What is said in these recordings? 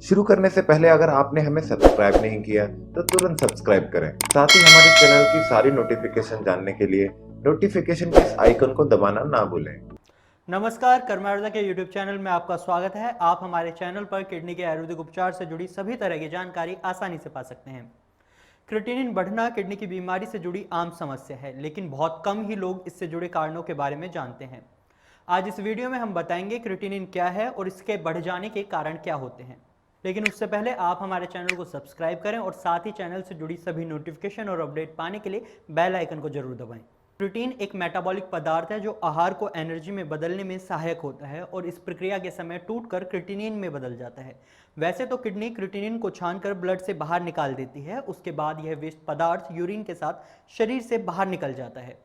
शुरू करने से पहले अगर आपने हमें सब्सक्राइब नहीं किया तो तुरंत सब्सक्राइब करें। साथ ही हमारे चैनल की सारी नोटिफिकेशन जानने के लिए नोटिफिकेशन के इस आइकन को दबाना ना भूलें। नमस्कार, कर्म आयुर्वेदा के यूट्यूब चैनल में आपका स्वागत है। आप हमारे चैनल पर किडनी के आयुर्वेदिक उपचार से जुड़ी सभी तरह की जानकारी आसानी से पा सकते हैं। क्रिएटिनिन बढ़ना किडनी की बीमारी से जुड़ी आम समस्या है, लेकिन बहुत कम ही लोग इससे जुड़े कारणों के बारे में जानते हैं। आज इस वीडियो में हम बताएंगे क्रिएटिनिन क्या है और इसके बढ़ जाने के कारण क्या होते हैं। लेकिन उससे पहले आप हमारे चैनल को सब्सक्राइब करें और साथ ही चैनल से जुड़ी सभी नोटिफिकेशन और अपडेट पाने के लिए बेल आइकन को जरूर दबाएं। प्रोटीन एक मेटाबॉलिक पदार्थ है जो आहार को एनर्जी में बदलने में सहायक होता है और इस प्रक्रिया के समय टूटकर क्रिएटिनिन में बदल जाता है। वैसे तो किडनी क्रिएटिनिन को छानकर ब्लड से बाहर निकाल देती है, उसके बाद यह वेस्ट पदार्थ यूरिन के साथ शरीर से बाहर निकल जाता है।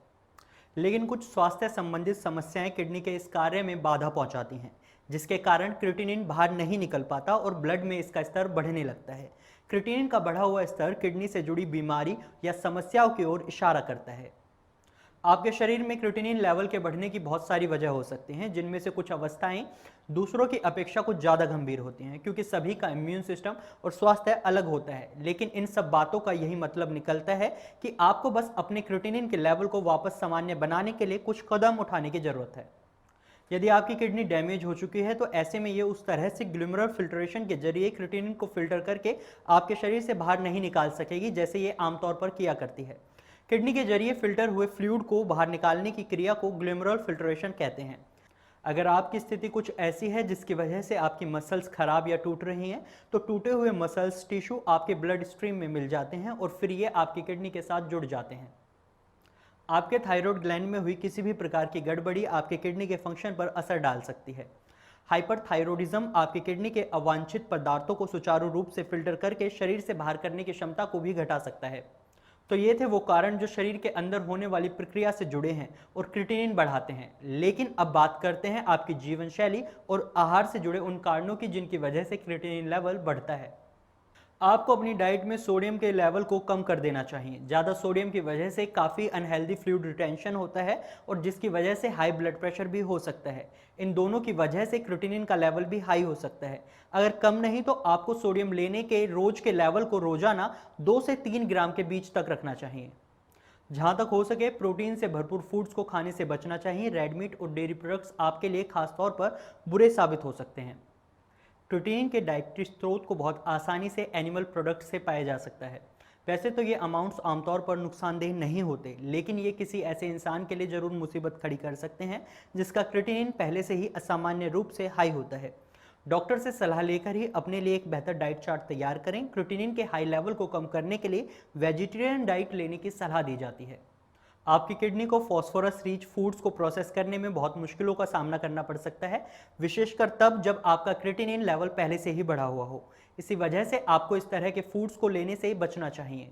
लेकिन कुछ स्वास्थ्य संबंधित समस्याएं किडनी के इस कार्य में बाधा पहुंचाती हैं, जिसके कारण क्रिएटिनिन बाहर नहीं निकल पाता और ब्लड में इसका स्तर बढ़ने लगता है। क्रिएटिनिन का बढ़ा हुआ स्तर किडनी से जुड़ी बीमारी या समस्याओं की ओर इशारा करता है। आपके शरीर में क्रिएटिनिन लेवल के बढ़ने की बहुत सारी वजह हो सकती हैं, जिनमें से कुछ अवस्थाएं दूसरों की अपेक्षा कुछ ज़्यादा गंभीर होती हैं, क्योंकि सभी का इम्यून सिस्टम और स्वास्थ्य अलग होता है। लेकिन इन सब बातों का यही मतलब निकलता है कि आपको बस अपने क्रिएटिनिन के लेवल को वापस सामान्य बनाने के लिए कुछ कदम उठाने की जरूरत है। यदि आपकी किडनी डैमेज हो चुकी है तो ऐसे में ये उस तरह से ग्लूमेरुलर फिल्ट्रेशन के जरिए क्रिएटिनिन को फिल्टर करके आपके शरीर से बाहर नहीं निकाल सकेगी, जैसे ये आमतौर पर किया करती है। किडनी के जरिए फिल्टर हुए फ्लूइड को बाहर निकालने की क्रिया को ग्लूमेरुलर फिल्ट्रेशन कहते हैं। अगर आपकी स्थिति कुछ ऐसी है जिसकी वजह से आपकी मसल्स खराब या टूट रही हैं, तो टूटे हुए मसल्स टिश्यू आपके ब्लड स्ट्रीम में मिल जाते हैं और फिर ये आपकी किडनी के साथ जुड़ जाते हैं। आपके थायराइड ग्लैंड में हुई किसी भी प्रकार की गड़बड़ी आपके किडनी के फंक्शन पर असर डाल सकती है। हाइपरथायरॉयडिज्म आपकी किडनी के अवांछित पदार्थों को सुचारू रूप से फिल्टर करके शरीर से बाहर करने की क्षमता को भी घटा सकता है। तो ये थे वो कारण जो शरीर के अंदर होने वाली प्रक्रिया से जुड़े हैं और क्रिएटिनिन बढ़ाते हैं। लेकिन अब बात करते हैं आपकी जीवन शैली और आहार से जुड़े उन कारणों की जिनकी वजह से क्रिएटिनिन लेवल बढ़ता है। आपको अपनी डाइट में सोडियम के लेवल को कम कर देना चाहिए। ज़्यादा सोडियम की वजह से काफ़ी अनहेल्दी फ्लूइड रिटेंशन होता है और जिसकी वजह से हाई ब्लड प्रेशर भी हो सकता है। इन दोनों की वजह से क्रिएटिनिन का लेवल भी हाई हो सकता है। अगर कम नहीं तो आपको सोडियम लेने के रोज के लेवल को रोजाना 2 से 3 ग्राम के बीच तक रखना चाहिए। जहाँ तक हो सके प्रोटीन से भरपूर फूड्स को खाने से बचना चाहिए। रेड मीट और डेयरी प्रोडक्ट्स आपके लिए खासतौर पर बुरे साबित हो सकते हैं। प्रोटीन के डाइटरी स्रोत को बहुत आसानी से एनिमल प्रोडक्ट से पाया जा सकता है। वैसे तो ये अमाउंट्स आमतौर पर नुकसानदेह नहीं होते, लेकिन ये किसी ऐसे इंसान के लिए ज़रूर मुसीबत खड़ी कर सकते हैं जिसका क्रिएटिनिन पहले से ही असामान्य रूप से हाई होता है। डॉक्टर से सलाह लेकर ही अपने लिए एक बेहतर डाइट चार्ट तैयार करें। क्रिएटिनिन के हाई लेवल को कम करने के लिए वेजिटेरियन डाइट लेने की सलाह दी जाती है। आपकी किडनी को फॉस्फोरस रिच फूड्स को प्रोसेस करने में बहुत मुश्किलों का सामना करना पड़ सकता है, विशेषकर तब जब आपका क्रिएटिनिन लेवल पहले से ही बढ़ा हुआ हो। इसी वजह से आपको इस तरह के फूड्स को लेने से बचना चाहिए।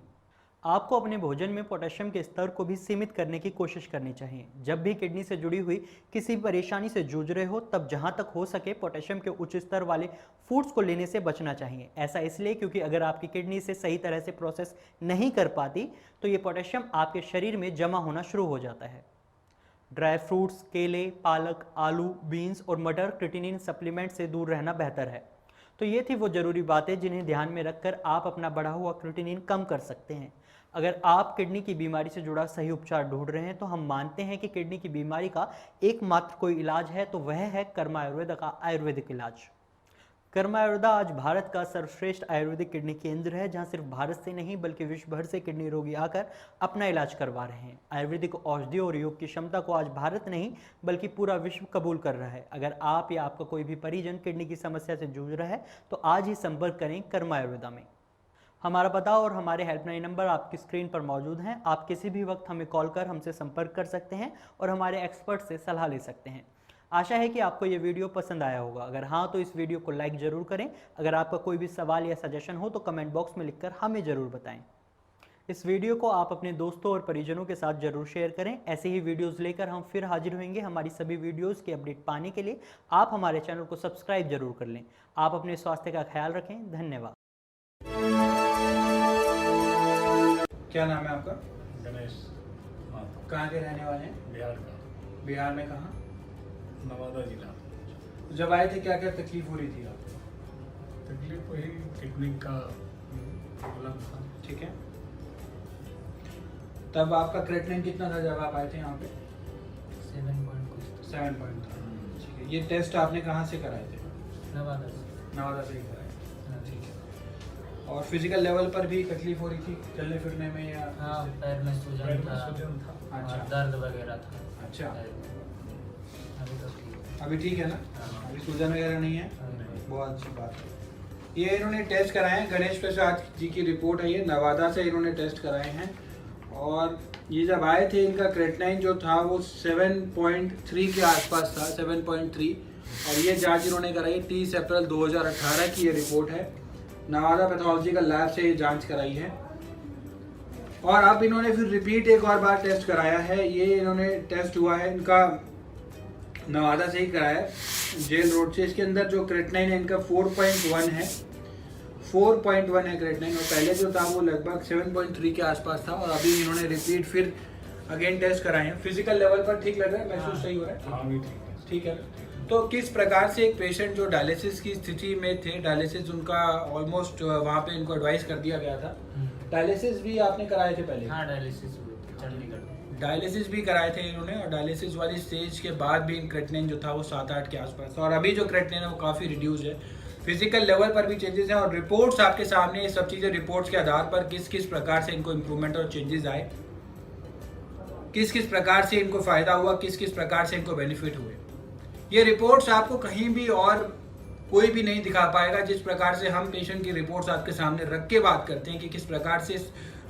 आपको अपने भोजन में पोटेशियम के स्तर को भी सीमित करने की कोशिश करनी चाहिए। जब भी किडनी से जुड़ी हुई किसी परेशानी से जूझ रहे हो, तब जहां तक हो सके पोटेशियम के उच्च स्तर वाले फूड्स को लेने से बचना चाहिए। ऐसा इसलिए क्योंकि अगर आपकी किडनी से सही तरह से प्रोसेस नहीं कर पाती तो ये पोटेशियम आपके शरीर में जमा होना शुरू हो जाता है। ड्राई फ्रूट्स, केले, पालक, आलू, बीन्स और मटर क्रिएटिनिन सप्लीमेंट से दूर रहना बेहतर है। तो ये थी वो ज़रूरी बातें जिन्हें ध्यान में रखकर आप अपना बढ़ा हुआ क्रिएटिनिन कम कर सकते हैं। अगर आप किडनी की बीमारी से जुड़ा सही उपचार ढूंढ रहे हैं तो हम मानते हैं कि किडनी की बीमारी का एकमात्र कोई इलाज है, तो वह है कर्म आयुर्वेदा का आयुर्वेदिक इलाज। कर्म आयुर्वेदा आज भारत का सर्वश्रेष्ठ आयुर्वेदिक किडनी केंद्र है, जहां सिर्फ भारत से नहीं बल्कि विश्व भर से किडनी रोगी आकर अपना इलाज करवा रहे हैं। आयुर्वेदिक औषधि और योग की क्षमता को आज भारत नहीं बल्कि पूरा विश्व कबूल कर रहा है। अगर आप या आपका कोई भी परिजन किडनी की समस्या से जूझ रहा है तो आज ही संपर्क करें कर्म आयुर्वेदा में। हमारा पता और हमारे हेल्पलाइन नंबर आपकी स्क्रीन पर मौजूद हैं। आप किसी भी वक्त हमें कॉल कर हमसे संपर्क कर सकते हैं और हमारे एक्सपर्ट से सलाह ले सकते हैं। आशा है कि आपको ये वीडियो पसंद आया होगा। अगर हाँ तो इस वीडियो को लाइक ज़रूर करें। अगर आपका कोई भी सवाल या सजेशन हो तो कमेंट बॉक्स में लिखकर हमें ज़रूर बताएं। इस वीडियो को आप अपने दोस्तों और परिजनों के साथ ज़रूर शेयर करें। ऐसे ही वीडियोज़ लेकर हम फिर हाजिर होंगे। हमारी सभी वीडियोज़ की अपडेट पाने के लिए आप हमारे चैनल को सब्सक्राइब जरूर कर लें। आप अपने स्वास्थ्य का ख्याल रखें। धन्यवाद। क्या नाम है आपका? गणेश माथुर, कहाँ के रहने वाले हैं? बिहार का, बिहार में कहाँ? नवादा जिला। जब आए थे क्या क्या तकलीफ हो रही थी आपको? तकलीफ वही किडनी का प्रॉब्लम था। ठीक है। तब आपका क्रेटिनिन कितना था जब आप आए थे यहाँ पे? 7 पॉइंट था। ठीक है। ये टेस्ट आपने कहाँ से कराए थे? नवादा से ही कराए। ठीक है। और फिजिकल लेवल पर भी तकलीफ हो रही थी चलने फिरने में या? हाँ, पैर में पैर सूजन में था सूजन था। अच्छा। और दर्द वगैरह था। अच्छा। अभी तो ठीक है। अभी ठीक है ना? हाँ। अभी सूजन वगैरह नहीं है? अभी बहुत अच्छी बात है। ये इन्होंने टेस्ट कराए हैं, गणेश प्रसाद जी की रिपोर्ट है, ये नवादा से इन्होंने टेस्ट कराए हैं। और ये जब आए थे इनका क्रेटिनिन जो था वो 7.3 के आसपास था, 7.3। और ये जांच इन्होंने कराई 30 अप्रैल 2018 की ये रिपोर्ट है। नवादा पैथोलॉजिकल लैब से ये जांच कराई है। और अब इन्होंने फिर रिपीट एक और बार टेस्ट कराया है। ये इन्होंने टेस्ट हुआ है इनका नवादा से ही कराया है, जेल रोड से। इसके अंदर जो क्रेटिनिन है इनका 4.1 है, 4.1 है क्रेटिनिन। और पहले जो था वो लगभग 7.3 के आसपास था। और अभी इन्होंने रिपीट फिर अगेन टेस्ट कराए हैं। फिजिकल लेवल पर ठीक लग रहा है, महसूस सही हो रहा है? हाँ, भी ठीक है। ठीक है। तो किस प्रकार से एक पेशेंट जो डायलिसिस की स्थिति में थे, डायलिसिस उनका ऑलमोस्ट वहाँ पे इनको एडवाइस कर दिया गया था। डायलिसिस भी आपने कराए थे पहले? हाँ, डायलिसिस हुई थी चंडीगढ़ में। डायलिसिस भी कराए थे इन्होंने। और डायलिसिस वाली स्टेज के बाद भी इन क्रेटिनिन जो था वो 7-8 के आसपास था। और अभी जो क्रेटिनिन है वो काफ़ी रिड्यूस है। फिजिकल लेवल पर भी चेंजेस हैं। और रिपोर्ट्स आपके सामने, ये सब चीज़ें रिपोर्ट्स के आधार पर किस किस प्रकार से इनको इम्प्रूवमेंट और चेंजेस आए, किस किस प्रकार से इनको फ़ायदा हुआ, किस किस प्रकार से इनको बेनिफिट हुए, ये रिपोर्ट्स आपको कहीं भी और कोई भी नहीं दिखा पाएगा। जिस प्रकार से हम पेशेंट की रिपोर्ट्स आपके सामने रख के बात करते हैं कि किस प्रकार से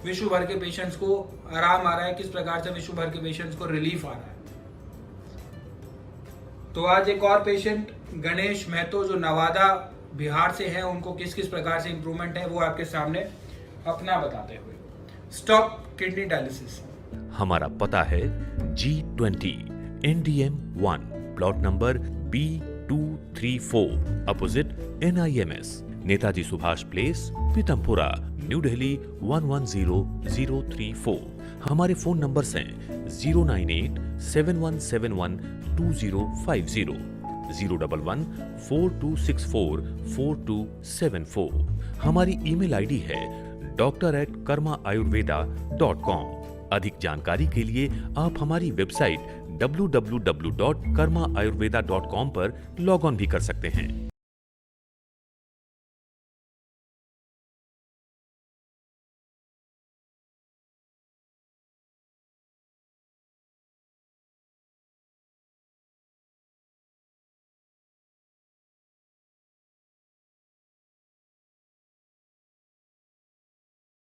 विश्व भर के पेशेंट्स को आराम आ रहा है, किस प्रकार से विश्व भर के पेशेंट्स को रिलीफ आ रहा है। तो आज एक और पेशेंट गणेश महतो जो नवादा बिहार से हैं, उनको किस किस प्रकार से इम्प्रूवमेंट है वो आपके सामने अपना बताते हुए। Stop kidney dialysis. हमारा पता है G20 NDM 1 plot number B234 opposite NIMS Netaji Subhash place Pitampura new Delhi 110034। हमारे फोन नंबर्स हैं 09871712050 01142644274। हमारी ईमेल आईडी है doctor@karmaayurveda.com। अधिक जानकारी के लिए आप हमारी वेबसाइट www.karmaayurveda.com पर लॉग ऑन भी कर सकते हैं।